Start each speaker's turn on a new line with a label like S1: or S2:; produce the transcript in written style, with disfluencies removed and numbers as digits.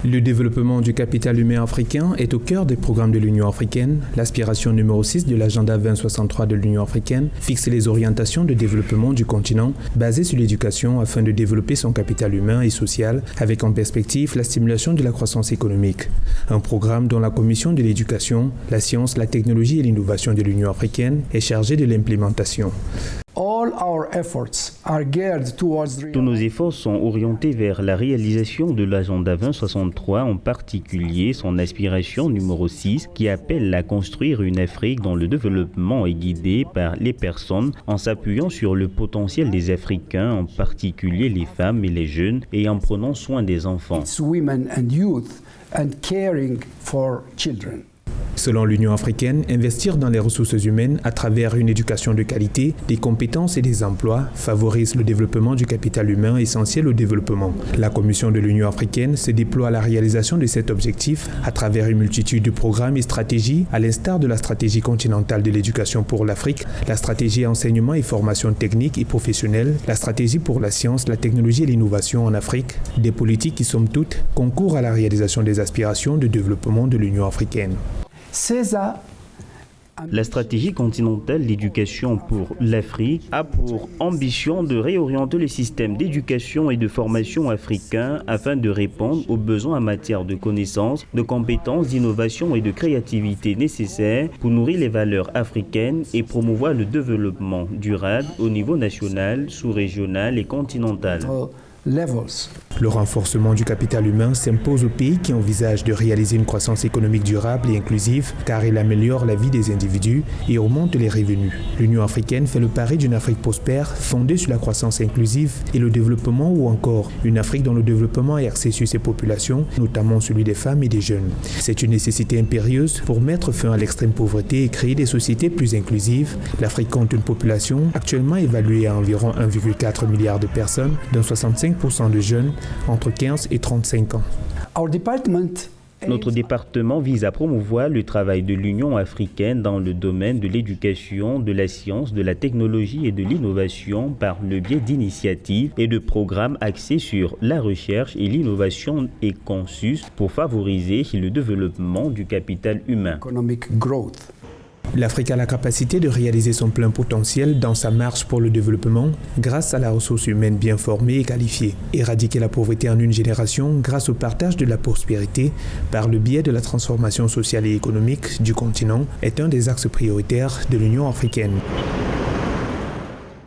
S1: Le développement du capital humain africain est au cœur des programmes de l'Union africaine. L'aspiration numéro 6 de l'agenda 2063 de l'Union africaine fixe les orientations de développement du continent basées sur l'éducation afin de développer son capital humain et social avec en perspective la stimulation de la croissance économique. Un programme dont la Commission de l'éducation, la science, la technologie et l'innovation de l'Union africaine est chargée de l'implémentation.
S2: Tous nos efforts sont orientés vers la réalisation de l'agenda 2063, en particulier son aspiration numéro 6 qui appelle à construire une Afrique dont le développement est guidé par les personnes en s'appuyant sur le potentiel des Africains, en particulier les femmes et les jeunes, et en prenant soin des enfants.
S1: Selon l'Union africaine, investir dans les ressources humaines à travers une éducation de qualité, des compétences et des emplois favorise le développement du capital humain essentiel au développement. La Commission de l'Union africaine se déploie à la réalisation de cet objectif à travers une multitude de programmes et stratégies, à l'instar de la stratégie continentale de l'éducation pour l'Afrique, la stratégie enseignement et formation technique et professionnelle, la stratégie pour la science, la technologie et l'innovation en Afrique, des politiques qui, somme toute, concourent à la réalisation des aspirations de développement de l'Union africaine.
S2: La stratégie continentale d'éducation pour l'Afrique a pour ambition de réorienter le système d'éducation et de formation africain afin de répondre aux besoins en matière de connaissances, de compétences, d'innovation et de créativité nécessaires pour nourrir les valeurs africaines et promouvoir le développement durable au niveau national, sous-régional et continental.
S1: Le renforcement du capital humain s'impose aux pays qui envisagent de réaliser une croissance économique durable et inclusive car il améliore la vie des individus et augmente les revenus. L'Union africaine fait le pari d'une Afrique prospère fondée sur la croissance inclusive et le développement ou encore une Afrique dont le développement est axé sur ses populations, notamment celui des femmes et des jeunes. C'est une nécessité impérieuse pour mettre fin à l'extrême pauvreté et créer des sociétés plus inclusives. L'Afrique compte une population actuellement évaluée à environ 1,4 milliard de personnes, dont 65% de jeunes entre 15 et 35 ans.
S2: Notre département vise à promouvoir le travail de l'Union africaine dans le domaine de l'éducation, de la science, de la technologie et de l'innovation par le biais d'initiatives et de programmes axés sur la recherche et l'innovation et conçus pour favoriser le développement du capital humain.
S1: L'Afrique a la capacité de réaliser son plein potentiel dans sa marche pour le développement grâce à la ressource humaine bien formée et qualifiée. Éradiquer la pauvreté en une génération grâce au partage de la prospérité par le biais de la transformation sociale et économique du continent est un des axes prioritaires de l'Union africaine.